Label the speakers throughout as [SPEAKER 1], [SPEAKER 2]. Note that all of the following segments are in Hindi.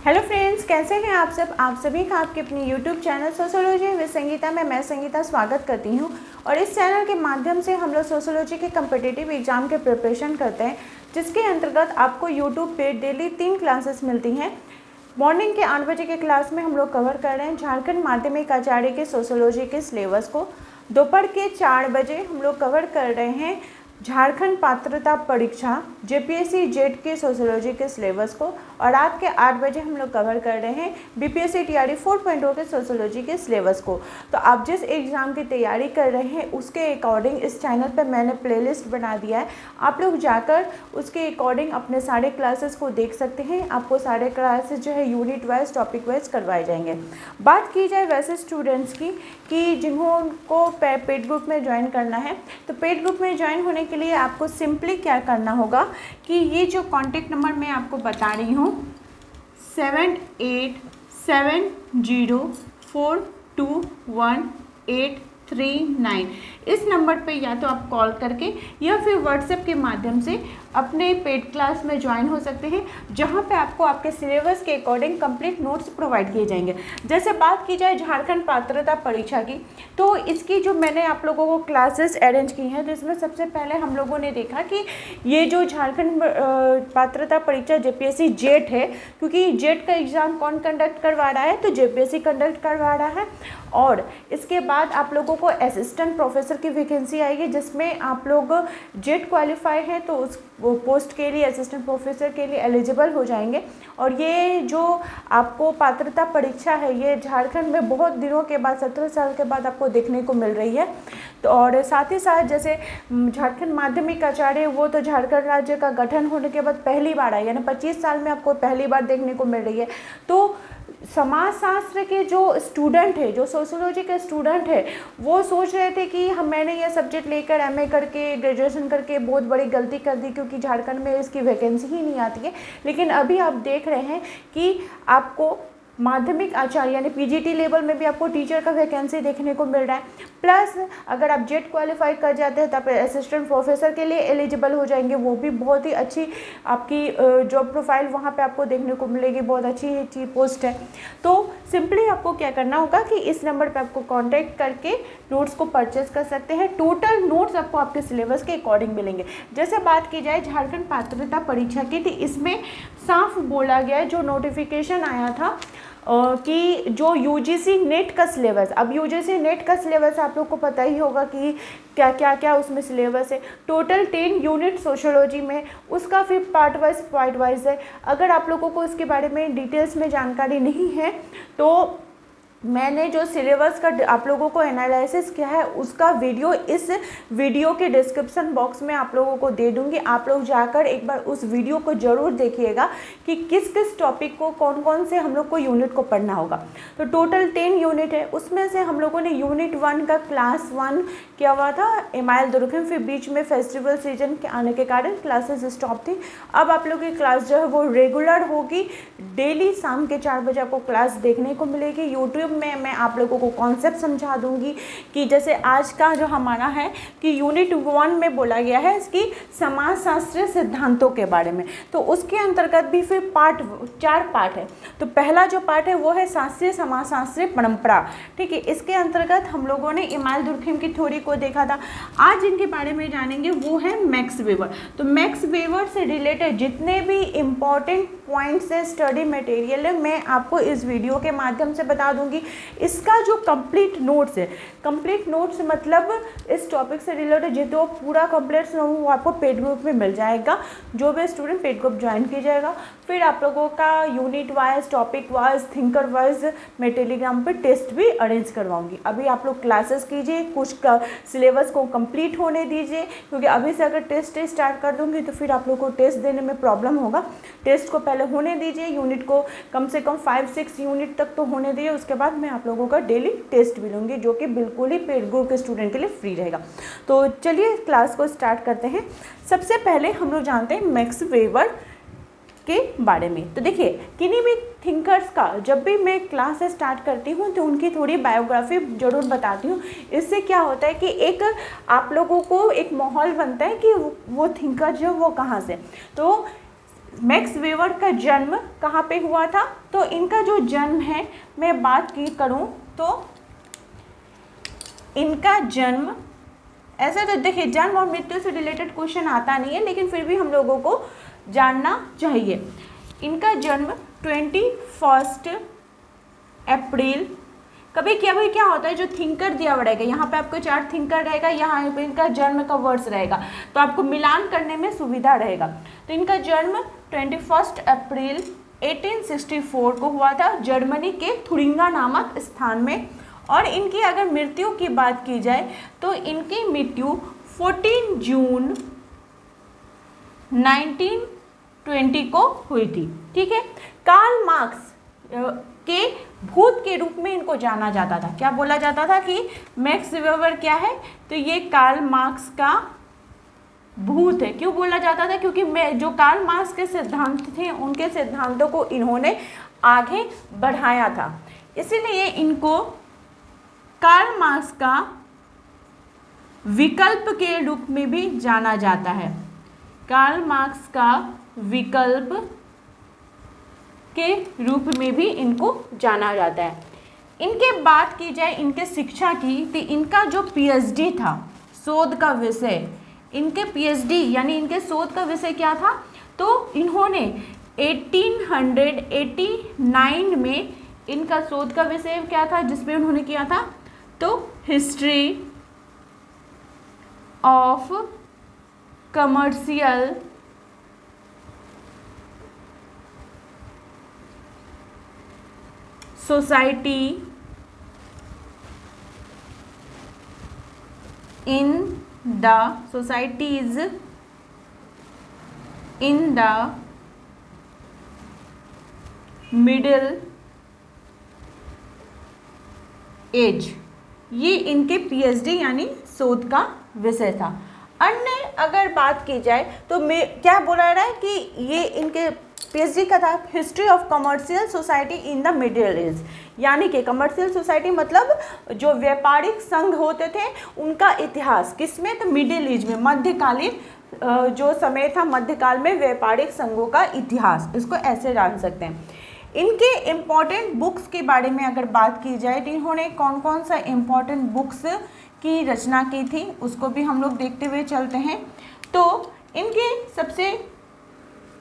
[SPEAKER 1] हेलो फ्रेंड्स, कैसे हैं आप सब। आप सभी का आपके अपने YouTube channel sociology with Sangeeta में मैं संगीता स्वागत करती हूं। और इस चैनल के माध्यम से हम लोग सोशियोलॉजी के कम्पिटिटिव एग्जाम के प्रिपरेशन करते हैं, जिसके अंतर्गत आपको यूट्यूब पे डेली 3 क्लासेस मिलती हैं। मॉर्निंग के 8 बजे के क्लास में हम लोग कवर कर रहे हैं झारखंड माध्यमिक आचार्य के सोशियोलॉजी के सिलेबस को। दोपहर के 4 बजे हम लोग कवर कर रहे हैं झारखंड पात्रता परीक्षा जेपीएससी जेट के सोशियोलॉजी के सिलेबस को। और रात के 8 बजे हम लोग कवर कर रहे हैं बीपीएससी टीआरई 4.0 के सोशियोलॉजी के सिलेबस को। तो आप जिस एग्ज़ाम की तैयारी कर रहे हैं उसके अकॉर्डिंग इस चैनल पर मैंने प्लेलिस्ट बना दिया है। आप लोग जाकर उसके अकॉर्डिंग अपने सारे क्लासेस को देख सकते हैं। आपको सारे क्लासेस जो है यूनिट वाइज टॉपिक वाइज करवाए जाएंगे। बात की जाए वैसे स्टूडेंट्स की कि जिनको पेड ग्रुप में ज्वाइन करना है, तो पेड ग्रुप में ज्वाइन होने के लिए आपको सिंपली क्या करना होगा कि ये जो कॉन्टेक्ट नंबर मैं आपको बता रही हूँ 7870421839, इस नंबर पे या तो आप कॉल करके या फिर व्हाट्सएप के माध्यम से अपने पेड क्लास में ज्वाइन हो सकते हैं, जहां पे आपको आपके सिलेबस के अकॉर्डिंग कंप्लीट नोट्स प्रोवाइड किए जाएंगे। जैसे बात की जाए झारखंड पात्रता परीक्षा की, तो इसकी जो मैंने आप लोगों को क्लासेस अरेंज की हैं, जिसमें सबसे पहले हम लोगों ने देखा कि ये जो झारखंड पात्रता परीक्षा जेपीएससी जेट है, क्योंकि जेट का एग्ज़ाम कौन कंडक्ट करवा रहा है, तो जेपीएससी कंडक्ट करवा रहा है। और इसके बाद आप लोगों को असिस्टेंट प्रोफेसर की वैकेंसी आएगी, जिसमें आप लोग जेट क्वालिफाई हैं तो उस पोस्ट के लिए असिस्टेंट प्रोफेसर के लिए एलिजिबल हो जाएंगे। और ये जो आपको पात्रता परीक्षा है ये झारखंड में बहुत दिनों के बाद 17 साल के बाद आपको देखने को मिल रही है। तो और साथ ही साथ जैसे झारखंड माध्यमिक आचार्य, वो तो झारखंड राज्य का गठन होने के बाद पहली बार आई, यानी 25 साल में आपको पहली बार देखने को मिल रही है। तो समाजशास्त्र के जो स्टूडेंट है, जो सोशियोलॉजी के स्टूडेंट है, वो सोच रहे थे कि मैंने ये सब्जेक्ट लेकर एमए करके ग्रेजुएशन करके बहुत बड़ी गलती कर दी, क्योंकि झारखंड में इसकी वैकेंसी ही नहीं आती है। लेकिन अभी आप देख रहे हैं कि आपको माध्यमिक आचार्य यानी पीजीटी लेवल में भी आपको टीचर का वैकेंसी देखने को मिल रहा है। प्लस अगर आप जेट क्वालिफाई कर जाते हैं तब असिस्टेंट प्रोफेसर के लिए एलिजिबल हो जाएंगे। वो भी बहुत ही अच्छी आपकी जॉब प्रोफाइल वहाँ पे आपको देखने को मिलेगी, बहुत अच्छी पोस्ट है। तो सिंपली आपको क्या करना होगा कि इस नंबर पे आपको कांटेक्ट करके नोट्स को परचेस कर सकते हैं। टोटल नोट्स आपको आपके सिलेबस के अकॉर्डिंग मिलेंगे। जैसे बात की जाए झारखंड पात्रता परीक्षा की, तो इसमें साफ बोला गया है, जो नोटिफिकेशन आया था कि जो यूजीसी नेट का सिलेबस, अब यूजीसी नेट का सिलेबस आप लोग को पता ही होगा कि क्या उसमें सिलेबस है। टोटल 10 यूनिट सोशियोलॉजी में, उसका फिर पार्ट वाइज है। अगर आप लोगों को इसके बारे में डिटेल्स में जानकारी नहीं है तो मैंने जो सिलेबस का आप लोगों को एनालिसिस किया है उसका वीडियो इस वीडियो के डिस्क्रिप्शन बॉक्स में आप लोगों को दे दूंगी। आप लोग जाकर एक बार उस वीडियो को ज़रूर देखिएगा कि किस किस टॉपिक को कौन से हम लोग को यूनिट को पढ़ना होगा। तो टोटल 10 यूनिट है, उसमें से हम लोगों ने यूनिट 1 का क्लास 1 किया हुआ था एमाइल दुर्गम, फिर बीच में फेस्टिवल सीजन के आने के कारण क्लासेस स्टॉप थी। अब आप लोग की क्लास जो है वो रेगुलर होगी, डेली शाम के 4 बजे आपको क्लास देखने को मिलेगी। यूट्यूब में मैं आप लोगों को कॉन्सेप्ट समझा दूंगी कि जैसे आज का जो हमारा है कि यूनिट 1 में बोला गया है इसकी समाजशास्त्रीय सिद्धांतों के बारे में, तो उसके अंतर्गत भी फिर 4 पार्ट है। तो पहला जो पार्ट है वो है शास्त्रीय समाजशास्त्रीय परंपरा, ठीक है। इसके अंतर्गत हम लोगों ने इमाइल दुर्कheim की थ्योरी को देखा था। आज इनके बारे में जानेंगे वो है मैक्स वेबर। तो मैक्स वेबर से रिलेटेड जितने भी इम्पॉर्टेंट पॉइंट्स है, स्टडी मटेरियल है, मैं आपको इस वीडियो के माध्यम से बता दूंगी। इसका जो कंप्लीट नोट्स है, कंप्लीट नोट्स मतलब इस टॉपिक से रिलेटेड जो पूरा कंप्लीट वो आपको पेड ग्रुप में मिल जाएगा। जो भी स्टूडेंट पेड ग्रुप ज्वाइन कीजिएगा, फिर आप लोगों का unit wise, topic wise, thinker wise मैं टेलीग्राम पे टेस्ट भी अरेंज करवाऊंगी। अभी आप लोग क्लासेस कीजिए, कुछ का सिलेबस को कंप्लीट होने दीजिए, क्योंकि अभी से अगर टेस्ट स्टार्ट कर दूंगी तो फिर आप लोग को टेस्ट देने में प्रॉब्लम होगा। टेस्ट को पहले होने दीजिए, यूनिट को कम से कम 5-6 यूनिट तक तो होने दीजिए। उसके बाद मैं आप लोगों का डेली टेस्ट भी लूँगी, जो कि बिल्कुल ही पेड ग्रुप के स्टूडेंट के लिए फ्री रहेगा। तो चलिए क्लास को स्टार्ट करते हैं। सबसे पहले हम लोग जानते हैं मैक्स वेबर के बारे में। तो देखिए, किन्हीं भी थिंकर्स का जब भी मैं क्लास स्टार्ट करती हूँ तो उनकी थोड़ी बायोग्राफी जरूर बताती हूँ। इससे क्या होता है कि एक आप लोगों को एक माहौल बनता है कि वो थिंकर जो वो कहाँ से। तो मैक्स वेबर का जन्म कहाँ पे हुआ था? तो इनका जो जन्म है मैं बात करूँ तो इनका जन्म, ऐसा तो देखिए जन्म और मृत्यु से रिलेटेड क्वेश्चन आता नहीं है, लेकिन फिर भी हम लोगों को जानना चाहिए। इनका जन्म 21 अप्रैल, कभी क्या होता है जो थिंकर दिया हुआ रहेगा, यहाँ पे आपको 4 थिंकर रहेगा, यहाँ पे इनका जन्म का वर्ष रहेगा, तो आपको मिलान करने में सुविधा रहेगा। तो इनका जन्म 21 अप्रैल 1864 को हुआ था जर्मनी के थुरिंगा नामक स्थान में। और इनकी अगर मृत्यु की बात की जाए तो इनकी मृत्यु 14 जून 1920 को हुई थी। ठीक है, कार्ल मार्क्स के भूत के रूप में इनको जाना जाता था। क्या बोला जाता था कि मैक्स वेबर क्या है? तो ये कार्ल मार्क्स का भूत है। क्यों बोला जाता था? क्योंकि जो कार्ल मार्क्स के सिद्धांत थे उनके सिद्धांतों को इन्होंने आगे बढ़ाया था, इसीलिए इनको कार्ल मार्क्स का विकल्प के रूप में भी जाना जाता है। कार्ल मार्क्स का विकल्प के रूप में भी इनको जाना जाता है। इनके बात की जाए इनके शिक्षा की, तो इनका जो पीएचडी था, शोध का विषय, इनके पीएचडी यानी इनके शोध का विषय क्या था? तो इन्होंने 1889 में इनका शोध का विषय क्या था जिसमें उन्होंने किया था? तो history of commercial society in the societies in the middle age, ये इनके पीएचडी यानी शोध का विषय था। अन्य अगर बात की जाए तो क्या बोला रहा है कि ये इनके पीएचडी का था history of commercial society in the middle age, यानी कि कमर्शियल सोसाइटी मतलब जो व्यापारिक संघ होते थे उनका इतिहास, किसमें? तो मिडिल एज में, मध्यकालीन जो समय था मध्यकाल में व्यापारिक संघों का इतिहास, इसको ऐसे जान सकते हैं। इनके इम्पॉर्टेंट बुक्स के बारे में अगर बात की जाए तो इन्होंने कौन कौन सा इम्पॉर्टेंट बुक्स की रचना की थी उसको भी हम लोग देखते हुए चलते हैं। तो इनके सबसे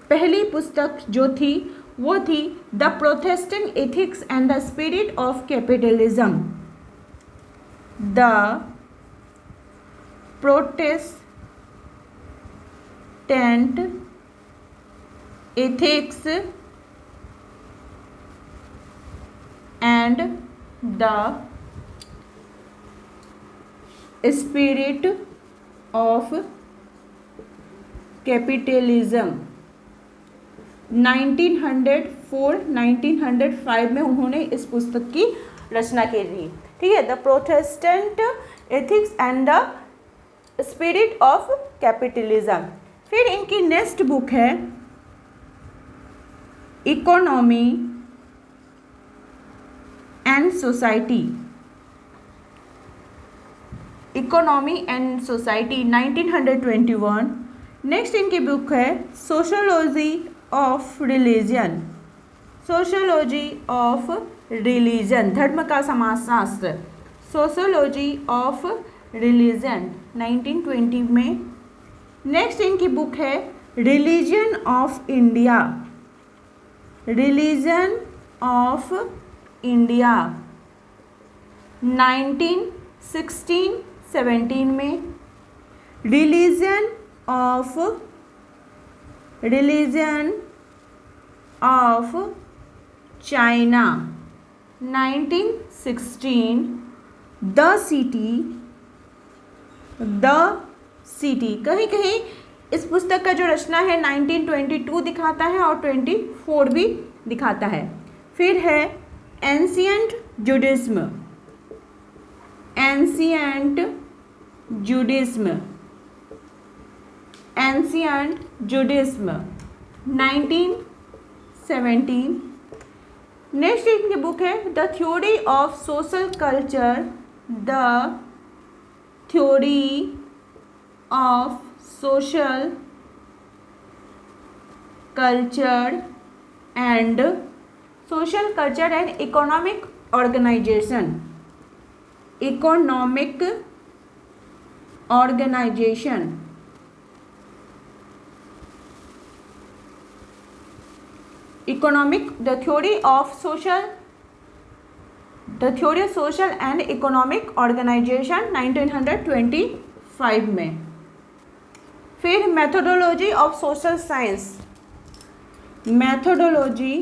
[SPEAKER 1] पहली पुस्तक जो थी वो थी the Protestant ethics and the spirit of capitalism. The Protestant ethics and the spirit of capitalism 1904-1905 में उन्होंने इस पुस्तक की रचना की थी। ठीक है, the Protestant ethics and the spirit of capitalism. फिर इनकी नेक्स्ट बुक है economy and society, economy and society 1921। Next इनकी बुक है sociology of religion, sociology of religion, धर्म का समाजशास्त्र, सोशियोलॉजी ऑफ रिलीजन 1920 में। नेक्स्ट इनकी बुक है religion of India, religion of India 1916-17 में। Religion of China 1916। The city कहीं कहीं इस पुस्तक का जो रचना है 1922 दिखाता है और 24 भी दिखाता है। फिर है ancient Judaism, ancient Judaism 1917। Next इनकी बुक है the theory of social culture, the theory of social culture and social culture and economic organization, economic organization, economic the theory of social and economic organization 1925 में। फिर methodology of social science, methodology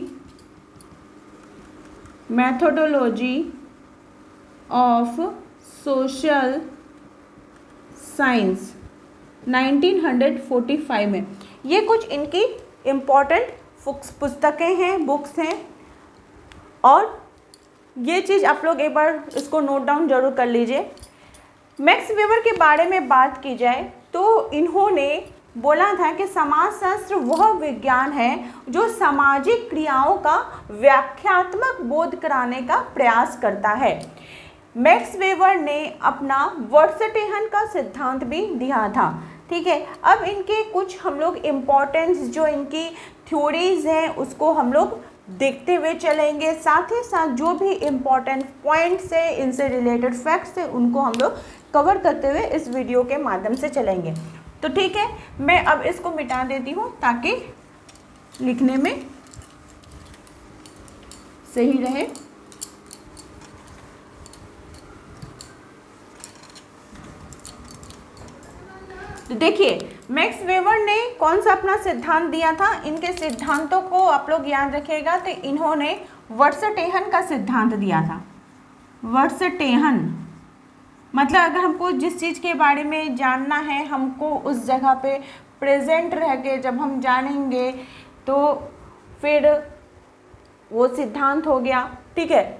[SPEAKER 1] of social science 1945 में। ये कुछ इनकी इम्पॉर्टेंट पुस्तकें हैं, बुक्स हैं, और ये चीज़ आप लोग एक बार इसको नोट डाउन जरूर कर लीजिए। मैक्स वेबर के बारे में बात की जाए तो इन्होंने बोला था कि समाजशास्त्र वह विज्ञान है जो सामाजिक क्रियाओं का व्याख्यात्मक बोध कराने का प्रयास करता है। मैक्स वेबर ने अपना वर्सटेहन का सिद्धांत भी दिया था। ठीक है, अब इनके कुछ हम लोग इम्पोर्टेंस जो इनकी थ्योरीज हैं उसको हम लोग देखते हुए चलेंगे, साथ ही साथ जो भी इम्पोर्टेंट पॉइंट्स है, इनसे रिलेटेड फैक्ट्स है, उनको हम लोग कवर करते हुए इस वीडियो के माध्यम से चलेंगे। तो ठीक है, मैं अब इसको मिटा देती हूँ ताकि लिखने में सही रहे। तो देखिए, मैक्स वेबर ने कौन सा अपना सिद्धांत दिया था, इनके सिद्धांतों को आप लोग याद रखिएगा। तो इन्होंने वर्सटेहन का सिद्धांत दिया था। वर्सटेहन मतलब अगर हमको जिस चीज़ के बारे में जानना है, हमको उस जगह पे प्रेजेंट रह के जब हम जानेंगे तो फिर वो सिद्धांत हो गया। ठीक है,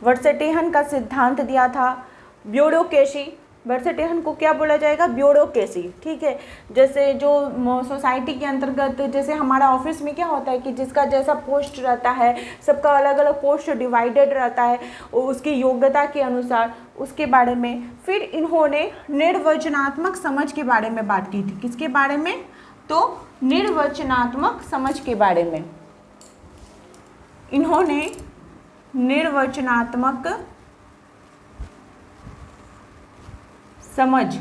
[SPEAKER 1] वर्सटेहन का सिद्धांत दिया था। ब्यूरोक्रेसी, वर्सटेहन को क्या बोला जाएगा, ब्यूरोक्रेसी। ठीक है, जैसे जो सोसाइटी के अंतर्गत जैसे हमारा ऑफिस में क्या होता है कि जिसका जैसा पोस्ट रहता है, सबका अलग अलग पोस्ट डिवाइडेड रहता है उसकी योग्यता के अनुसार, उसके बारे में। फिर इन्होंने निर्वचनात्मक समझ के बारे में बात की थी। किसके बारे में, तो निर्वचनात्मक समझ के बारे में। इन्होंने निर्वचनात्मक समझ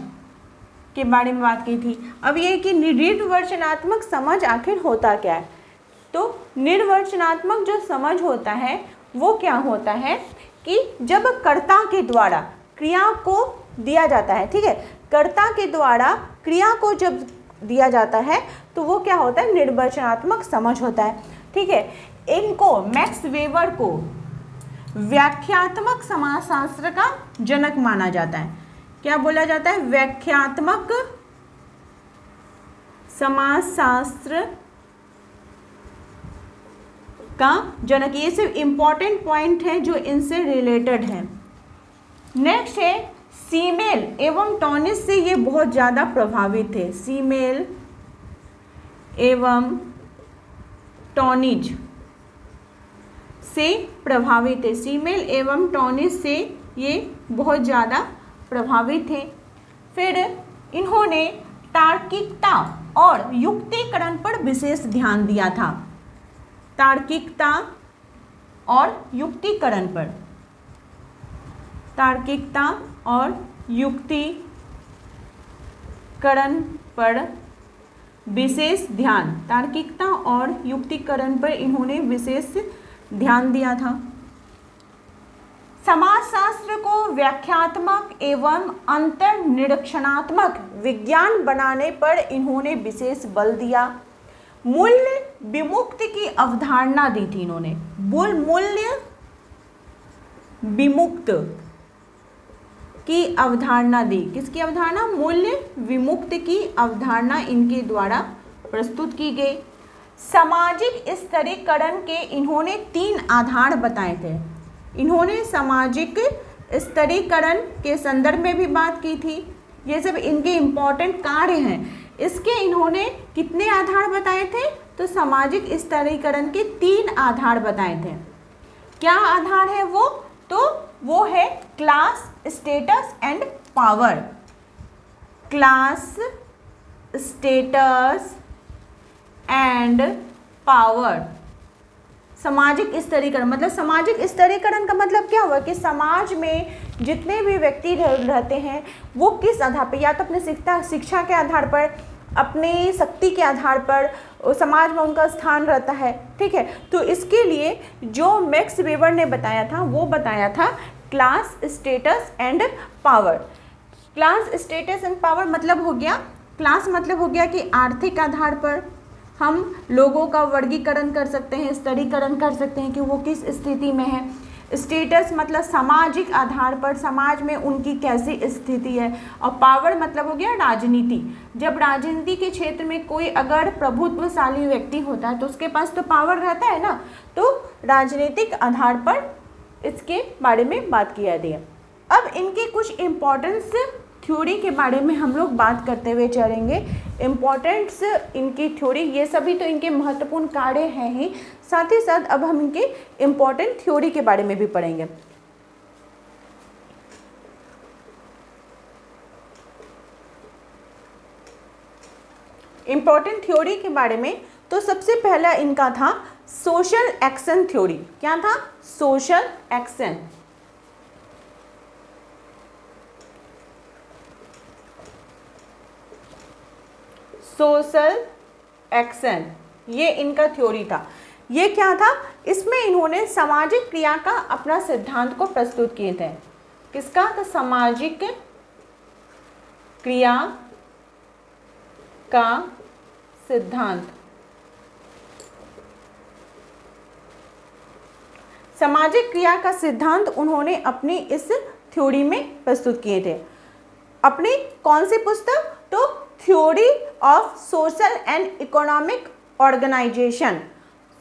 [SPEAKER 1] के बारे में बात की थी। अब ये कि निर्वचनात्मक समझ आखिर होता क्या है, तो निर्वचनात्मक जो समझ होता है वो क्या होता है कि जब कर्ता के द्वारा क्रिया को दिया जाता है, ठीक है, कर्ता के द्वारा क्रिया को जब दिया जाता है तो वो क्या होता है, निर्वचनात्मक समझ होता है। ठीक है, इनको मैक्स वेबर को व्याख्यात्मक समाजशास्त्र का जनक माना जाता है। क्या बोला जाता है, व्याख्यात्मक समाजशास्त्र का जनक। ये सिर्फ इंपॉर्टेंट पॉइंट है जो इनसे रिलेटेड है। नेक्स्ट है सीमेल एवं टॉनिस से ये बहुत ज़्यादा प्रभावित थे। सीमेल एवं टॉनिज से प्रभावित है। सीमेल एवं टॉनिस से ये बहुत ज़्यादा प्रभावित थे। फिर इन्होंने तार्किकता और युक्तिकरण पर विशेष ध्यान दिया था। तार्किकता और युक्तिकरण पर, तार्किकता और युक्तिकरण पर विशेष ध्यान, तार्किकता और युक्तिकरण पर इन्होंने विशेष ध्यान दिया था। समाजशास्त्र को व्याख्यात्मक एवं अंतर्निरीक्षणात्मक विज्ञान बनाने पर इन्होंने विशेष बल दिया। मूल्य विमुक्ति की अवधारणा दी थी इन्होंने। मूल्य विमुक्त की अवधारणा दी। किसकी अवधारणा, मूल्य विमुक्ति की अवधारणा इनके द्वारा प्रस्तुत की गई। सामाजिक स्तरीकरण के इन्होंने 3 आधार बताए थे। इन्होंने सामाजिक स्तरीकरण के संदर्भ में भी बात की थी। ये सब इनके इम्पॉर्टेंट कार्य हैं। इसके इन्होंने कितने आधार बताए थे, तो सामाजिक स्तरीकरण के 3 आधार बताए थे। क्या आधार है वो, तो वो है class, status and power. Class, status and power. सामाजिक स्तरीकरण मतलब सामाजिक स्तरीकरण का मतलब क्या हुआ कि समाज में जितने भी व्यक्ति रहते हैं वो किस आधार पर, या तो अपने शिक्षा के आधार पर, अपनी शक्ति के आधार पर समाज में उनका स्थान रहता है। ठीक है, तो इसके लिए जो मैक्स वेबर ने बताया था वो बताया था class status and power. Class status and power मतलब हो गया, क्लास मतलब हो गया कि आर्थिक आधार पर हम लोगों का वर्गीकरण कर सकते हैं, स्तरीकरण कर सकते हैं कि वो किस स्थिति में है। स्टेटस मतलब सामाजिक आधार पर समाज में उनकी कैसी स्थिति है। और पावर मतलब हो गया राजनीति। जब राजनीति के क्षेत्र में कोई अगर प्रभुत्वशाली व्यक्ति होता है तो उसके पास तो पावर रहता है ना, तो राजनीतिक आधार पर इसके बारे में बात किया गया। अब इनके कुछ इम्पोर्टेंस थ्योरी के बारे में हम लोग बात करते हुए चलेंगे। इम्पोर्टेंस इनकी थ्योरी, ये सभी तो इनके महत्वपूर्ण कार्य हैं ही, साथ ही साथ अब हम इनके इम्पोर्टेंट थ्योरी के बारे में भी पढ़ेंगे। इम्पोर्टेंट थ्योरी के बारे में तो सबसे पहला इनका था सोशल एक्शन थ्योरी। क्या था? Social action. सोशल एक्शन ये इनका थ्योरी था। ये क्या था? इसमें इन्होंने सामाजिक क्रिया का अपना सिद्धांत को प्रस्तुत किए थे। किसका? तो सामाजिक क्रिया का सिद्धांत। सामाजिक क्रिया का सिद्धांत उन्होंने अपनी इस थ्योरी में प्रस्तुत किए थे। अपनी कौन सी पुस्तक? तो theory of social and economic organisation.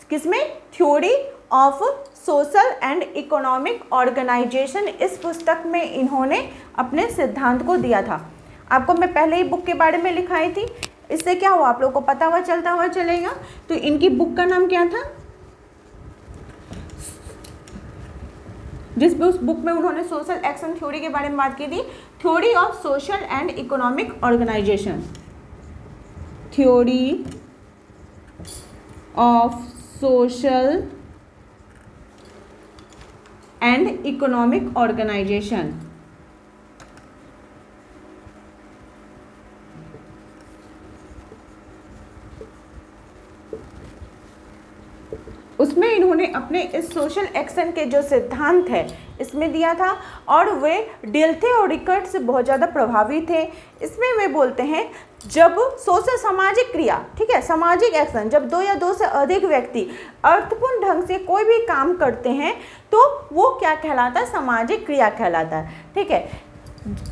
[SPEAKER 1] किसमें? Theory of social and economic organisation, इस पुस्तक में इन्होंने अपने सिद्धांत को दिया था। आपको मैं पहले ही बुक के बारे में लिखाई थी, इससे क्या हुआ आप लोगों को पता हुआ चलता हुआ चलेगा। तो इनकी बुक का नाम क्या था? जिस बुक में उन्होंने सोशल एक्शन थ्योरी के बारे में बात की थी, theory of social and economic organization. Theory of social and economic organization. उसमें इन्होंने अपने इस सोशल एक्शन के जो सिद्धांत है इसमें दिया था, और वे डेल्थे और रिकर्ट से बहुत ज़्यादा प्रभावित थे। इसमें वे बोलते हैं जब सोशल सामाजिक क्रिया, ठीक है, सामाजिक एक्शन, जब दो या दो से अधिक व्यक्ति अर्थपूर्ण ढंग से कोई भी काम करते हैं तो वो क्या कहलाता है? सामाजिक क्रिया कहलाता है। ठीक है,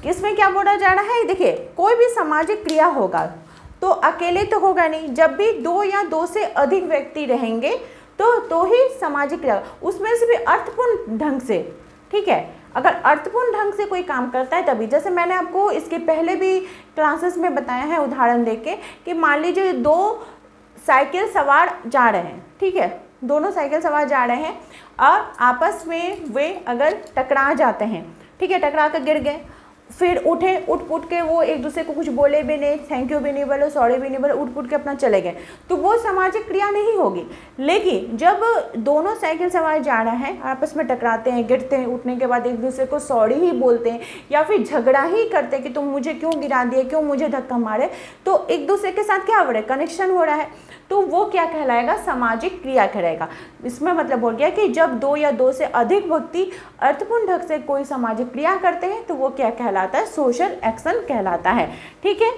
[SPEAKER 1] इसमें क्या बोला जा रहा है? देखिए, कोई भी सामाजिक क्रिया होगा तो अकेले तो होगा नहीं, जब भी दो या दो से अधिक व्यक्ति रहेंगे तो ही सामाजिक क्रिया, उसमें से भी अर्थपूर्ण ढंग से। ठीक है, अगर अर्थपूर्ण ढंग से कोई काम करता है तभी। जैसे मैंने आपको इसके पहले भी क्लासेस में बताया है उदाहरण देके कि मान लीजिए दो साइकिल सवार जा रहे हैं, ठीक है, दोनों साइकिल सवार जा रहे हैं और आपस में वे अगर टकरा जाते हैं, ठीक है, टकरा कर गिर गए, फिर उठे, उठ पुट के वो एक दूसरे को कुछ बोले भी नहीं, थैंक यू भी नहीं बोले, सॉरी भी नहीं बोले, उठ पुट के अपना चले गए, तो वो सामाजिक क्रिया नहीं होगी। लेकिन जब दोनों साइकिल सवार जा रहे हैं, आपस में टकराते हैं, गिरते हैं, उठने के बाद एक दूसरे को सॉरी ही बोलते हैं या फिर झगड़ा ही करते हैं कि तुम मुझे क्यों गिरा दिए, क्यों मुझे धक्का मारे, तो एक दूसरे के साथ क्या हो रहा है? कनेक्शन हो रहा है, तो वो क्या कहलाएगा? सामाजिक क्रिया कहलाएगा। इसमें मतलब हो गया कि जब दो या दो से अधिक व्यक्ति अर्थपूर्ण ढंग से कोई सामाजिक क्रिया करते हैं तो वो क्या कहलाता है? सोशल एक्शन कहलाता है। ठीक है,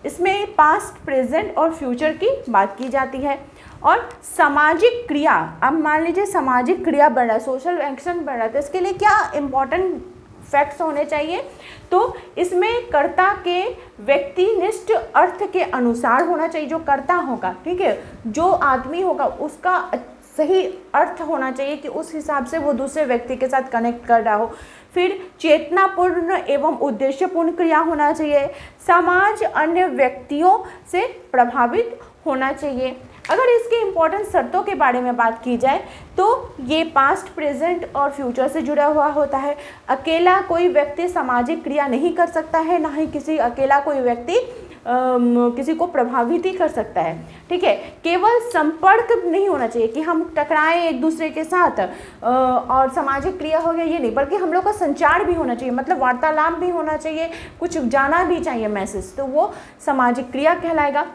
[SPEAKER 1] इसमें पास्ट, प्रेजेंट और फ्यूचर की बात की जाती है। और सामाजिक क्रिया, अब मान लीजिए सामाजिक क्रिया बढ़ रहा है, सोशल एक्शन बढ़ रहा है, तो इसके लिए क्या इंपॉर्टेंट फैक्ट्स होने चाहिए? तो इसमें कर्ता के व्यक्तिनिष्ठ अर्थ के अनुसार होना चाहिए। जो कर्ता होगा, ठीक है, जो आदमी होगा उसका सही अर्थ होना चाहिए कि उस हिसाब से वो दूसरे व्यक्ति के साथ कनेक्ट कर रहा हो। फिर चेतनापूर्ण एवं उद्देश्यपूर्ण क्रिया होना चाहिए। समाज अन्य व्यक्तियों से प्रभावित होना चाहिए। अगर इसके इम्पोर्टेंट शर्तों के बारे में बात की जाए तो ये पास्ट, प्रेजेंट और फ्यूचर से जुड़ा हुआ होता है। अकेला कोई व्यक्ति सामाजिक क्रिया नहीं कर सकता है, ना ही किसी अकेला कोई व्यक्ति किसी को प्रभावित ही कर सकता है। ठीक है, केवल संपर्क नहीं होना चाहिए कि हम टकराएं एक दूसरे के साथ और सामाजिक क्रिया हो गया ये नहीं, बल्कि हम लोग का संचार भी होना चाहिए, मतलब वार्तालाप भी होना चाहिए, कुछ जाना भी चाहिए मैसेज, तो वो सामाजिक क्रिया कहलाएगा।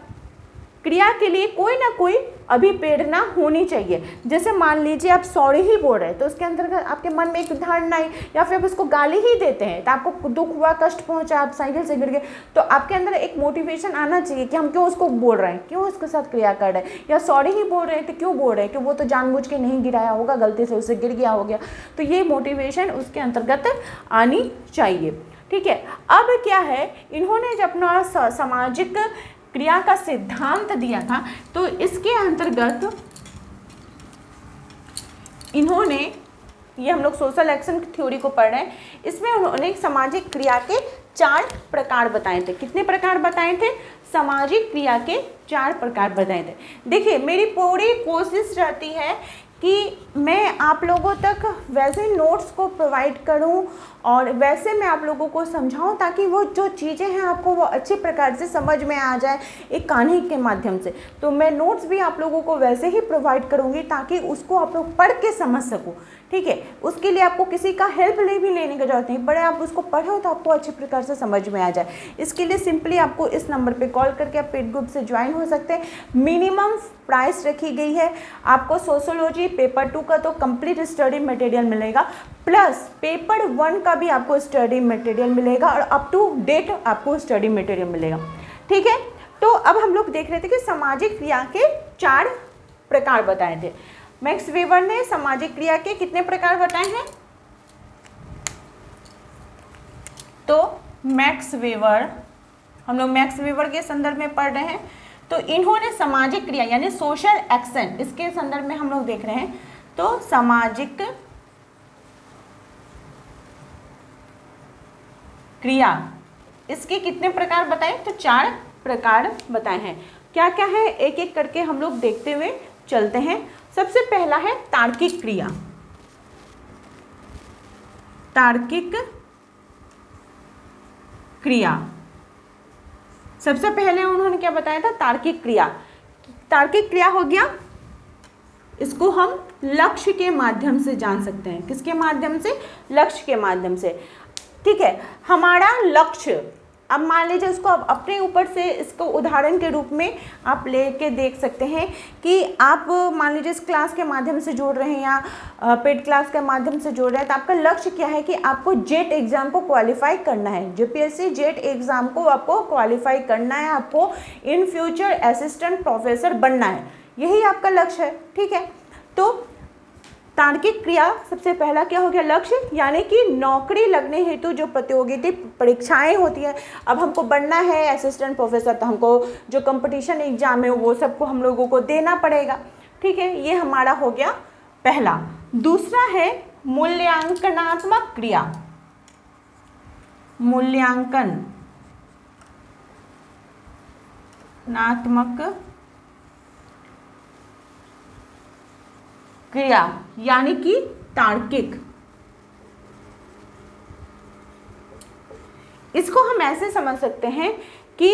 [SPEAKER 1] क्रिया के लिए कोई ना कोई अभिप्रेरणा होनी चाहिए। जैसे मान लीजिए आप सॉरी ही बोल रहे हैं तो उसके अंतर्गत आपके मन में एक धारणा आई, या फिर आप उसको गाली ही देते हैं तो आपको दुख हुआ, कष्ट पहुंचा, आप साइकिल से गिर गए, तो आपके अंदर एक मोटिवेशन आना चाहिए कि हम क्यों उसको बोल रहे हैं, क्यों उसके साथ क्रिया कर रहे हैं। या सॉरी ही बोल रहे हैं तो क्यों बोल रहे हैं कि वो तो जानबूझ के नहीं गिराया होगा, गलती से उससे गिर गया हो गया, तो ये मोटिवेशन उसके अंतर्गत आनी चाहिए। ठीक है, अब क्या है, इन्होंने जब अपना सामाजिक क्रिया का सिद्धांत दिया था तो इसके अंतर्गत इन्होंने, ये हम लोग सोशल एक्शन थ्योरी को पढ़ रहे हैं, इसमें उन्होंने सामाजिक क्रिया के 4 प्रकार बताए थे। कितने प्रकार बताए थे? सामाजिक क्रिया के 4 प्रकार बताए थे। देखिए, मेरी पूरी कोशिश रहती है कि मैं आप लोगों तक वैसे नोट्स को प्रोवाइड करूं और वैसे मैं आप लोगों को समझाऊं ताकि वो जो चीज़ें हैं आपको वो अच्छे प्रकार से समझ में आ जाए एक कहानी के माध्यम से। तो मैं नोट्स भी आप लोगों को वैसे ही प्रोवाइड करूंगी ताकि उसको आप लोग पढ़ के समझ सको। ठीक है, उसके लिए आपको किसी का हेल्प भी लेने की जरूरत नहीं पड़े, आप उसको पढ़ो तो आपको अच्छे प्रकार से समझ में आ जाए। इसके लिए सिंपली आपको इस नंबर पे कॉल करके आप पेड ग्रुप से ज्वाइन हो सकते हैं। मिनिमम प्राइस रखी गई है, आपको सोशोलॉजी पेपर 2 का तो कंप्लीट स्टडी मटेरियल मिलेगा, प्लस पेपर 1 का भी आपको स्टडी मटेरियल मिलेगा और अप टू डेट आपको स्टडी मटेरियल मिलेगा। ठीक है, तो अब हम लोग देख रहे थे कि सामाजिक क्रिया के 4 प्रकार बताए थे। मैक्स वेबर ने सामाजिक क्रिया के कितने प्रकार बताए हैं? तो मैक्स वेबर, हम लोग मैक्स वेबर के संदर्भ में पढ़ रहे हैं, तो इन्होंने सामाजिक क्रिया यानी सोशल एक्शन, इसके संदर्भ में हम लोग देख रहे हैं। तो सामाजिक क्रिया, इसके कितने प्रकार बताए? तो 4 प्रकार बताए हैं। क्या क्या है, एक एक करके हम लोग देखते हुए चलते हैं। सबसे पहला है तार्किक क्रिया। तार्किक क्रिया, सबसे पहले उन्होंने क्या बताया था? तार्किक क्रिया। तार्किक क्रिया हो गया, इसको हम लक्ष्य के माध्यम से जान सकते हैं। किसके माध्यम से? लक्ष्य के माध्यम से। ठीक है, हमारा लक्ष्य, अब मान लीजिए उसको अब अपने ऊपर से इसको उदाहरण के रूप में आप लेके देख सकते हैं कि आप मान लीजिए इस क्लास के माध्यम से जोड़ रहे हैं या पेड क्लास के माध्यम से जोड़ रहे हैं, तो आपका लक्ष्य क्या है कि आपको जेट एग्ज़ाम को क्वालिफाई करना है। जेपीएससी जेट एग्ज़ाम को आपको क्वालिफाई करना है, आपको इन फ्यूचर असिस्टेंट प्रोफेसर बनना है, यही आपका लक्ष्य है। ठीक है, तो तार्किक क्रिया सबसे पहला क्या हो गया? लक्ष्य, यानी कि नौकरी लगने हेतु जो प्रतियोगिता परीक्षाएं होती है, अब हमको बनना है असिस्टेंट प्रोफेसर, तो हमको जो कंपटीशन एग्जाम है वो सबको हम लोगों को देना पड़ेगा। ठीक है, ये हमारा हो गया पहला। दूसरा है मूल्यांकनात्मक क्रिया। मूल्यांकनात्मक क्रिया यानी कि तार्किक। इसको हम ऐसे समझ सकते हैं कि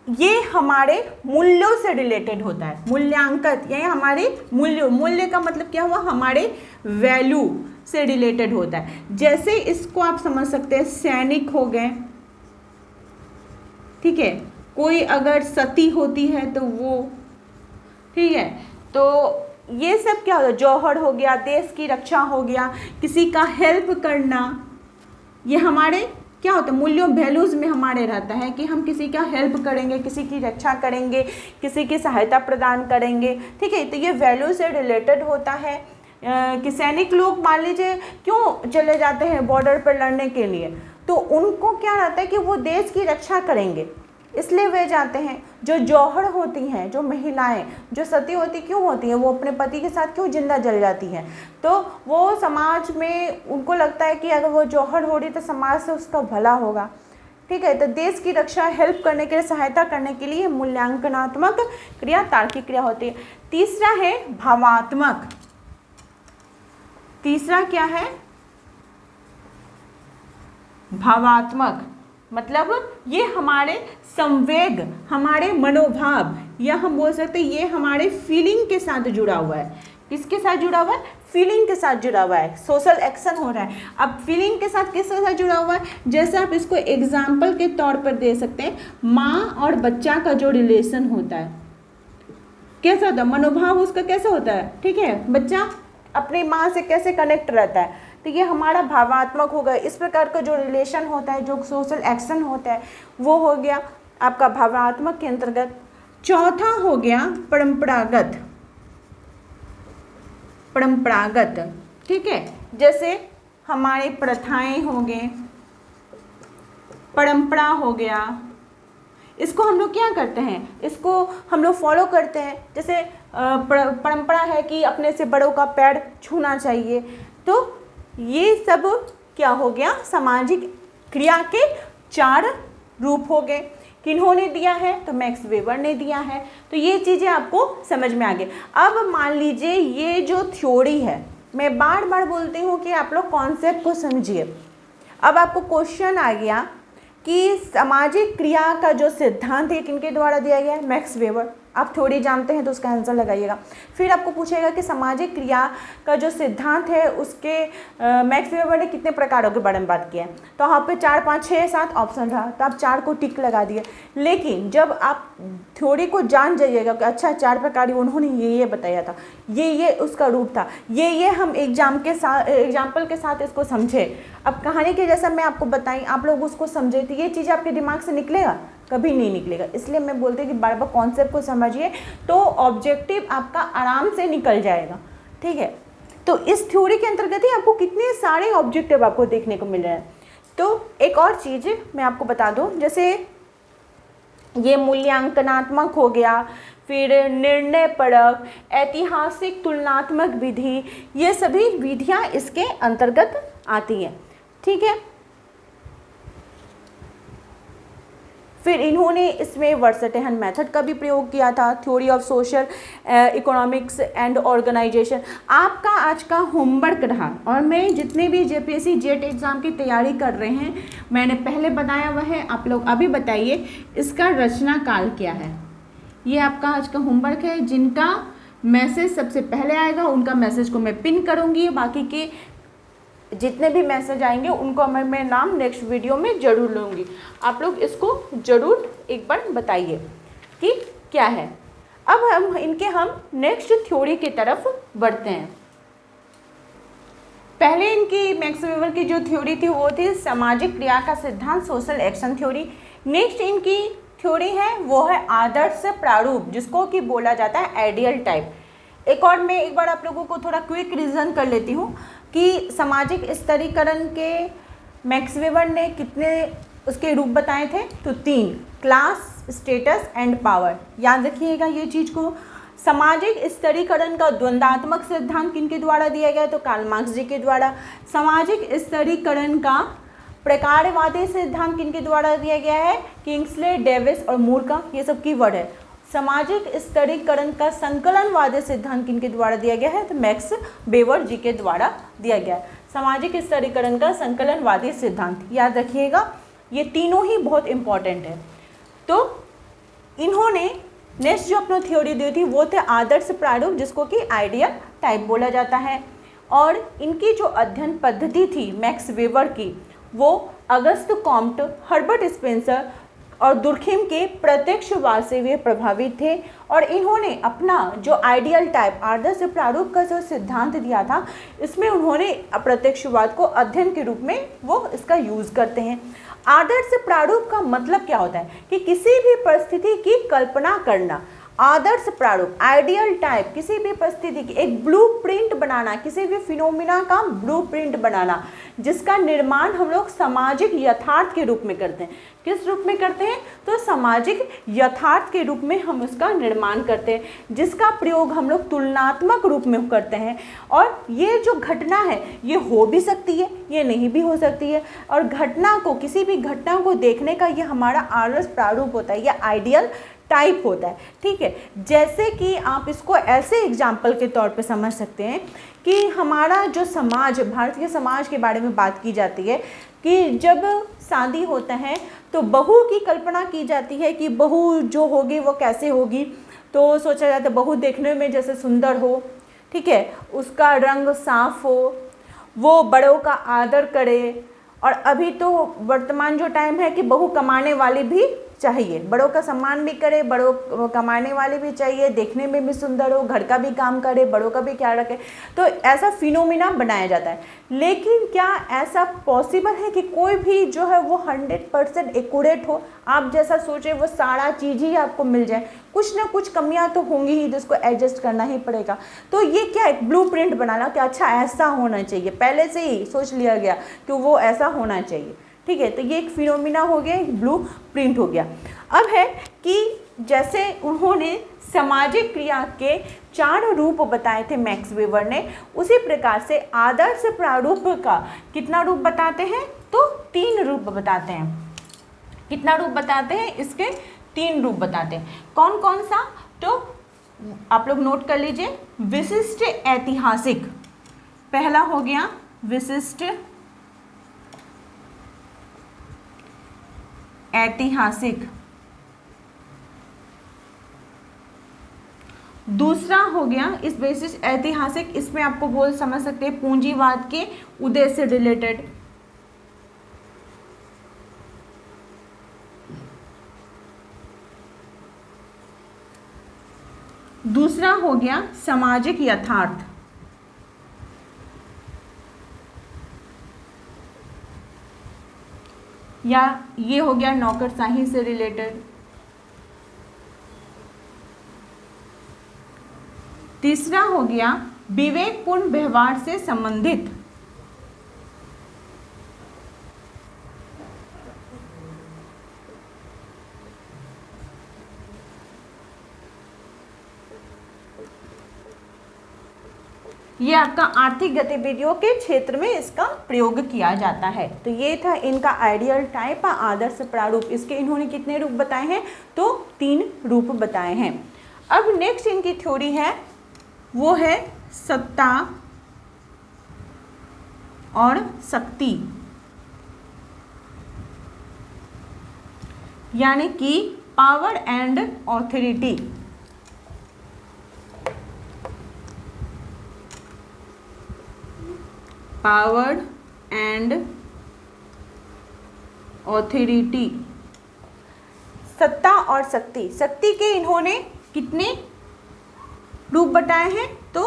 [SPEAKER 1] ये हमारे मूल्यों से रिलेटेड होता है। मूल्यांकन यानी हमारे मूल्य का मतलब क्या हुआ? हमारे वैल्यू से रिलेटेड होता है। जैसे इसको आप समझ सकते हैं, सैनिक हो गए, ठीक है, कोई अगर सती होती है तो वो, ठीक है, तो ये सब क्या होता है? जौहर हो गया, देश की रक्षा हो गया, किसी का हेल्प करना, ये हमारे क्या होता है? मूल्यों वैल्यूज़ में हमारे रहता है कि हम किसी का हेल्प करेंगे, किसी की रक्षा करेंगे, किसी की सहायता प्रदान करेंगे। ठीक है, तो ये वैल्यू से रिलेटेड होता है। कि सैनिक लोग मान लीजिए क्यों चले जाते हैं बॉर्डर पर लड़ने के लिए, तो उनको क्या रहता है कि वो देश की रक्षा करेंगे, इसलिए वे जाते हैं। जो जौहर होती हैं, जो महिलाएं जो सती होती क्यों होती हैं? वो अपने पति के साथ क्यों जिंदा जल जाती हैं? तो वो समाज में उनको लगता है कि अगर वो जौहर हो रही तो समाज से उसका भला होगा। ठीक है, तो देश की रक्षा, हेल्प करने के लिए, सहायता करने के लिए मूल्यांकनात्मक क्रिया, तार्किक क्रिया होती है। तीसरा है भावात्मक। तीसरा क्या है? भावात्मक। मतलब ये हमारे संवेग, हमारे मनोभाव, या हम बोल सकते हैं ये हमारे फीलिंग के साथ जुड़ा हुआ है। किसके साथ जुड़ा हुआ है? फीलिंग के साथ जुड़ा हुआ है। सोशल एक्शन हो रहा है। अब फीलिंग के साथ किसके साथ जुड़ा हुआ है? जैसे आप इसको एग्जाम्पल के तौर पर दे सकते हैं, माँ और बच्चा का जो रिलेशन होता है कैसा होता है, मनोभाव उसका कैसा होता है, ठीक है, बच्चा अपनी माँ से कैसे कनेक्ट रहता है, तो ये हमारा भावात्मक होगा। इस प्रकार का जो रिलेशन होता है, जो सोशल एक्शन होता है, वो हो गया आपका भावात्मक के अंतर्गत। चौथा हो गया परंपरागत, परंपरागत, ठीक है, जैसे हमारी प्रथाएं हो गए, परंपरा हो गया, इसको हम लोग क्या करते हैं, इसको हम लोग फॉलो करते हैं। जैसे परंपरा है कि अपने से बड़ों का पैर छूना चाहिए, तो ये सब क्या हो गया, सामाजिक क्रिया के 4 रूप हो गए। किन्होंने दिया है, तो मैक्स वेबर ने दिया है। तो ये चीज़ें आपको समझ में आ गई। अब मान लीजिए ये जो थ्योरी है, मैं बार बार बोलती हूँ कि आप लोग कॉन्सेप्ट को समझिए। अब आपको क्वेश्चन आ गया कि सामाजिक क्रिया का जो सिद्धांत है किनके द्वारा दिया गया है, मैक्स वेबर। आप थ्योरी जानते हैं तो उसका आंसर लगाइएगा। फिर आपको पूछेगा कि सामाजिक क्रिया का जो सिद्धांत है उसके मैक्स वेबर ने कितने प्रकारों के बारे में बात किया है, तो यहाँ पे 4, 5, 6, 7 ऑप्शन रहा, तो आप 4 को टिक लगा दिए। लेकिन जब आप थ्योरी को जान जाइएगा कि अच्छा 4 प्रकार उन्होंने ये बताया था, ये उसका रूप था, ये हम एग्जाम्पल के साथ इसको समझे। अब कहानी के जैसा मैं आपको बताई, आप लोग उसको समझे, तो ये चीज़ आपके दिमाग से निकलेगा, कभी नहीं निकलेगा। इसलिए मैं बोलती हूँ कि बार बार कॉन्सेप्ट को समझिए, तो ऑब्जेक्टिव आपका आराम से निकल जाएगा, ठीक है। तो इस थ्योरी के अंतर्गत ही आपको कितने सारे ऑब्जेक्टिव आपको देखने को मिल रहे हैं। तो एक और चीज़ मैं आपको बता दूँ, जैसे ये मूल्यांकनात्मक हो गया, फिर निर्णय परक, ऐतिहासिक तुलनात्मक विधि, ये सभी विधियाँ इसके अंतर्गत आती हैं, ठीक है। फिर इन्होंने इसमें वर्सटेहन मेथड का भी प्रयोग किया था, theory of social economics and organization. आपका आज का होमवर्क रहा, और मैं जितने भी जेपीएससी जेट एग्ज़ाम की तैयारी कर रहे हैं, मैंने पहले बताया हुआ है, आप लोग अभी बताइए इसका रचना काल क्या है। ये आपका आज का होमवर्क है। जिनका मैसेज सबसे पहले आएगा उनका मैसेज को मैं पिन करूँगी, बाकी के जितने भी मैसेज आएंगे उनको मैं नाम नेक्स्ट वीडियो में ज़रूर लूँगी। आप लोग इसको ज़रूर एक बार बताइए कि क्या है। अब हम नेक्स्ट थ्योरी की तरफ बढ़ते हैं। पहले इनकी मैक्स वेबर की जो थ्योरी थी वो थी सामाजिक क्रिया का सिद्धांत, सोशल एक्शन थ्योरी। नेक्स्ट इनकी थ्योरी है वो है आदर्श प्रारूप, जिसको कि बोला जाता है आइडियल टाइप। एक और मैं एक बार आप लोगों को थोड़ा क्विक रिविजन कर लेती हूँ कि सामाजिक स्तरीकरण के मैक्स वेबर ने कितने उसके रूप बताए थे, तो 3, क्लास, स्टेटस एंड पावर। याद रखिएगा ये चीज़ को। सामाजिक स्तरीकरण का द्वंद्वात्मक सिद्धांत किनके द्वारा दिया गया, तो कार्ल मार्क्स जी के द्वारा। सामाजिक स्तरीकरण का प्रकारवादी सिद्धांत किनके द्वारा दिया गया है, किंग्सले, डेविस और मूर का, ये सब कीवर्ड है। सामाजिक स्तरीकरण का संकलनवादी सिद्धांत किनके द्वारा दिया गया है, तो मैक्स वेबर जी के द्वारा दिया गया है। सामाजिक स्तरीकरण का संकलनवादी सिद्धांत याद रखिएगा, ये तीनों ही बहुत इंपॉर्टेंट है। तो इन्होंने नेक्स्ट जो अपनी थ्योरी दी थी वो थे आदर्श प्रारूप, जिसको कि आइडियल टाइप बोला जाता है। और इनकी जो अध्ययन पद्धति थी मैक्स वेबर की, वो अगस्त कॉम्ट, हर्बर्ट स्पेंसर और दुर्खिम के प्रत्यक्षवाद से वे प्रभावित थे। और इन्होंने अपना जो आइडियल टाइप, आदर्श प्रारूप का जो सिद्धांत दिया था, इसमें उन्होंने प्रत्यक्षवाद को अध्ययन के रूप में वो इसका यूज़ करते हैं। आदर्श प्रारूप का मतलब क्या होता है कि किसी भी परिस्थिति की कल्पना करना। आदर्श प्रारूप, आइडियल टाइप, किसी भी परिस्थिति की एक ब्लूप्रिंट बनाना, किसी भी फिनोमिना का ब्लूप्रिंट बनाना, जिसका निर्माण हम लोग सामाजिक यथार्थ के रूप में करते हैं। किस रूप में करते हैं, तो सामाजिक यथार्थ के रूप में हम उसका निर्माण करते हैं, जिसका प्रयोग हम लोग तुलनात्मक रूप में करते हैं। और ये जो घटना है ये हो भी सकती है, ये नहीं भी हो सकती है। और घटना को, किसी भी घटना को देखने का ये हमारा आदर्श प्रारूप होता है, ये आइडियल टाइप होता है, ठीक है। जैसे कि आप इसको ऐसे एग्जाम्पल के तौर पे समझ सकते हैं कि हमारा जो समाज, भारतीय समाज के बारे में बात की जाती है कि जब शादी होता है तो बहू की कल्पना की जाती है कि बहू जो होगी वो कैसे होगी। तो सोचा जाता है बहू देखने में जैसे सुंदर हो, ठीक है, उसका रंग साफ हो, वो बड़ों का आदर करे। और अभी तो वर्तमान जो टाइम है कि बहू कमाने वाली भी चाहिए, बड़ों का सम्मान भी करे, बड़ों कमाने वाले भी चाहिए, देखने में भी सुंदर हो, घर का भी काम करे, बड़ों का भी ख्याल रखे। तो ऐसा फिनोमिना बनाया जाता है। लेकिन क्या ऐसा पॉसिबल है कि कोई भी जो है वो 100% एक्यूरेट हो, आप जैसा सोचे वो सारा चीज़ ही आपको मिल जाए? कुछ ना कुछ कमियां तो होंगी ही जिसको एडजस्ट करना ही पड़ेगा। तो ये क्या एक ब्लूप्रिंट बनाना कि अच्छा ऐसा होना चाहिए, पहले से ही सोच लिया गया कि वो ऐसा होना चाहिए, ठीक है। तो ये एक फिनोमिना हो गया, एक ब्लू प्रिंट हो गया। अब है कि जैसे उन्होंने सामाजिक क्रिया के 4 रूप बताए थे मैक्स वेबर ने, उसी प्रकार से आदर्श प्रारूप का कितना रूप बताते हैं? तो 3 रूप बताते हैं। कितना रूप बताते हैं? इसके 3 रूप बताते हैं। कौन कौन सा? तो आप लोग नोट कर लीजिए। विशिष्ट ऐतिहासिक, पहला हो गया विशिष्ट ऐतिहासिक, दूसरा हो गया इस विशिष्ट ऐतिहासिक, इसमें आपको बोल समझ सकते हैं पूंजीवाद के उदय से रिलेटेड। दूसरा हो गया सामाजिक यथार्थ, या ये हो गया नौकरशाही से रिलेटेड। तीसरा हो गया विवेकपूर्ण व्यवहार से संबंधित। ये आपका आर्थिक गतिविधियों के क्षेत्र में इसका प्रयोग किया जाता है। तो ये था इनका आइडियल टाइप, आदर्श प्रारूप। इसके इन्होंने कितने रूप बताए हैं? तो 3 रूप बताए हैं। अब नेक्स्ट इनकी थ्योरी है, वो है सत्ता और शक्ति, यानी कि power and authority. Power and authority, सत्ता और शक्ति। शक्ति के इन्होंने कितने रूप बताए हैं? तो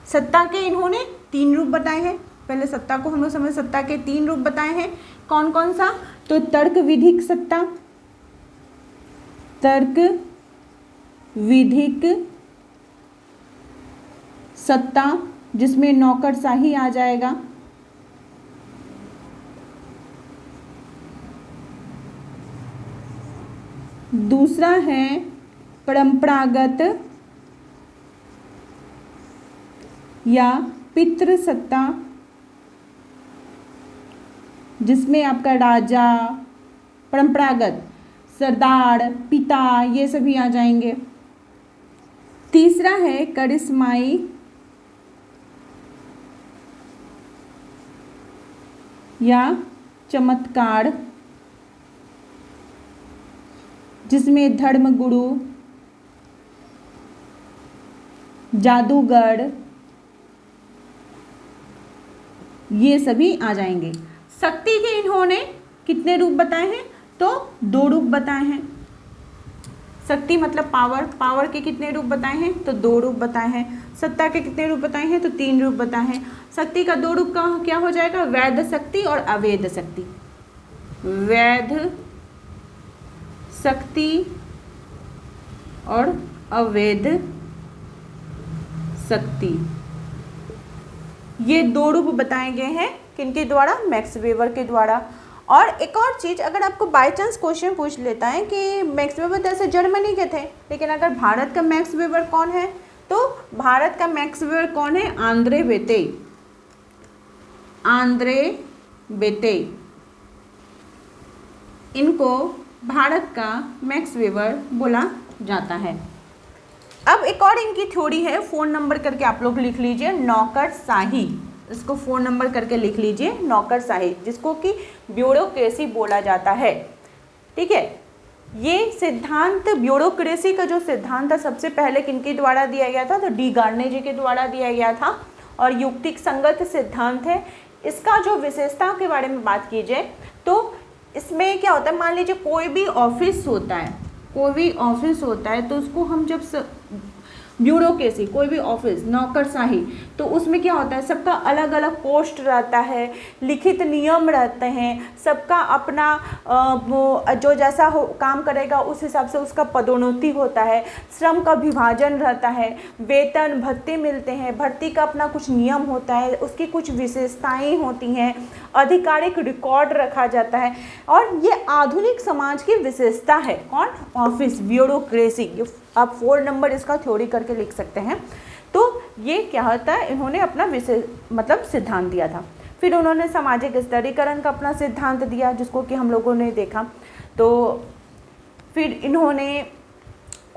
[SPEAKER 1] सत्ता के इन्होंने 3 रूप बताए हैं। पहले सत्ता को हम लोग समझ, सत्ता के 3 रूप बताए हैं। कौन कौन सा? तो तर्क विधिक सत्ता, तर्क विधिक सत्ता जिसमें नौकरशाही आ जाएगा। दूसरा है परंपरागत या पितृ सत्ता, जिसमें आपका राजा, परंपरागत, सरदार, पिता, ये सभी आ जाएंगे। तीसरा है करिश्माई या चमत्कार, जिसमें धर्मगुरु, जादूगर, ये सभी आ जाएंगे। शक्ति के इन्होंने कितने रूप बताए हैं? तो 2 रूप बताए हैं। शक्ति मतलब पावर, पावर के कितने रूप बताए हैं? तो 2 रूप बताए हैं। सत्ता के कितने रूप बताए हैं? तो 3 रूप बताए हैं। शक्ति का 2 रूप का क्या हो जाएगा? वैध शक्ति और अवैध शक्ति। वैध शक्ति और अवैध शक्ति, ये 2 रूप बताए गए हैं। किनके द्वारा? मैक्स वेबर के द्वारा। और एक और चीज़, अगर आपको बाय चांस क्वेश्चन पूछ लेता है कि मैक्स वेबर जैसे जर्मनी के थे, लेकिन अगर भारत का मैक्स वेबर कौन है? तो भारत का मैक्स वेबर कौन है? आंद्रे बेटे। आंद्रे बेटे, इनको भारत का मैक्स वेबर बोला जाता है। अब एक और इनकी थ्योरी है, फ़ोन नंबर करके आप लोग लिख लीजिए, नौकरशाही। इसको फ़ोन नंबर करके लिख लीजिए, नौकरशाही, जिसको कि ब्यूरोक्रेसी बोला जाता है। ठीक है, ये सिद्धांत, ब्यूरोक्रेसी का जो सिद्धांत था सबसे पहले किनके द्वारा दिया गया था, तो डी गार्ने जी के द्वारा दिया गया था और युक्तिक संगत सिद्धांत है। इसका जो विशेषताओं के बारे में बात की जाए तो इसमें क्या होता है, मान लीजिए कोई भी ऑफिस होता है, कोई भी ऑफिस होता है तो उसको हम जब ब्यूरोक्रेसी, कोई भी ऑफिस, नौकरशाही, तो उसमें क्या होता है, सबका अलग अलग पोस्ट रहता है, लिखित नियम रहते हैं, सबका अपना वो जो जैसा हो काम करेगा उस हिसाब से उसका पदोन्नति होता है, श्रम का विभाजन रहता है, वेतन भत्ते मिलते हैं, भर्ती का अपना कुछ नियम होता है, उसकी कुछ विशेषताएं होती हैं, आधिकारिक रिकॉर्ड रखा जाता है। और ये आधुनिक समाज की विशेषता है, कौन, ऑफिस, ब्यूरोक्रेसी। आप 4 नंबर इसका थ्योरी करके लिख सकते हैं। तो ये क्या होता है, इन्होंने अपना विशेष मतलब सिद्धांत दिया था। फिर उन्होंने सामाजिक स्तरीकरण का अपना सिद्धांत दिया, जिसको कि हम लोगों ने देखा। तो फिर इन्होंने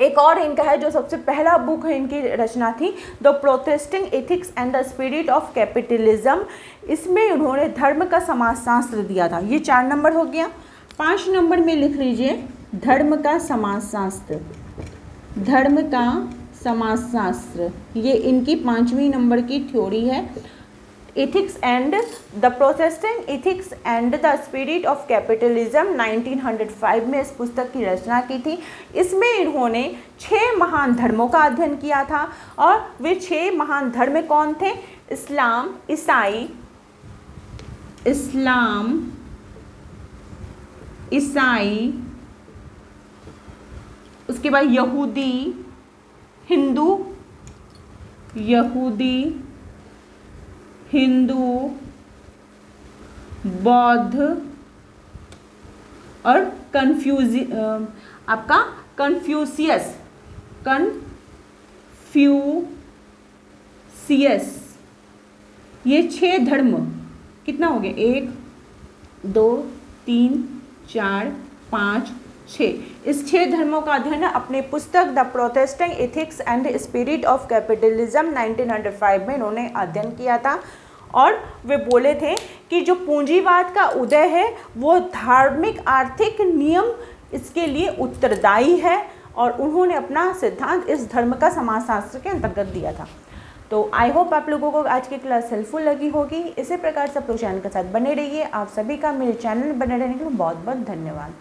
[SPEAKER 1] एक और इनका है, जो सबसे पहला बुक है इनकी रचना थी, the protesting ethics and the spirit of capitalism. इसमें उन्होंने धर्म का समाजशास्त्र दिया था। ये 4 नंबर हो गया। 5 नंबर में लिख लीजिए धर्म का समाजशास्त्र, धर्म का समाजशास्त्र, ये इनकी 5वीं नंबर की थ्योरी है। Ethics and the Protestant ethics and the spirit of capitalism 1905 में इस पुस्तक की रचना की थी। इसमें इन्होंने 6 महान धर्मों का अध्ययन किया था और वे 6 महान धर्म कौन थे, इस्लाम, ईसाई, उसके बाद हिंदू, बौद्ध और कन्फ्यूशियस, ये 6 धर्म कितना हो गया, 1 2 3 4 5 6, इस 6 धर्मों का अध्ययन अपने पुस्तक the Protestant ethics and spirit of capitalism 1905 में इन्होंने अध्ययन किया था। और वे बोले थे कि जो पूंजीवाद का उदय है वो धार्मिक आर्थिक नियम इसके लिए उत्तरदायी है, और उन्होंने अपना सिद्धांत इस धर्म का समाजशास्त्र के अंतर्गत दिया था। तो आई होप आप लोगों को आज की क्लास हेल्पफुल लगी होगी। इसी प्रकार से आप लोग चैनल के साथ बने रहिए। आप सभी का मेरे चैनल में बने रहने के लिए बहुत बहुत धन्यवाद।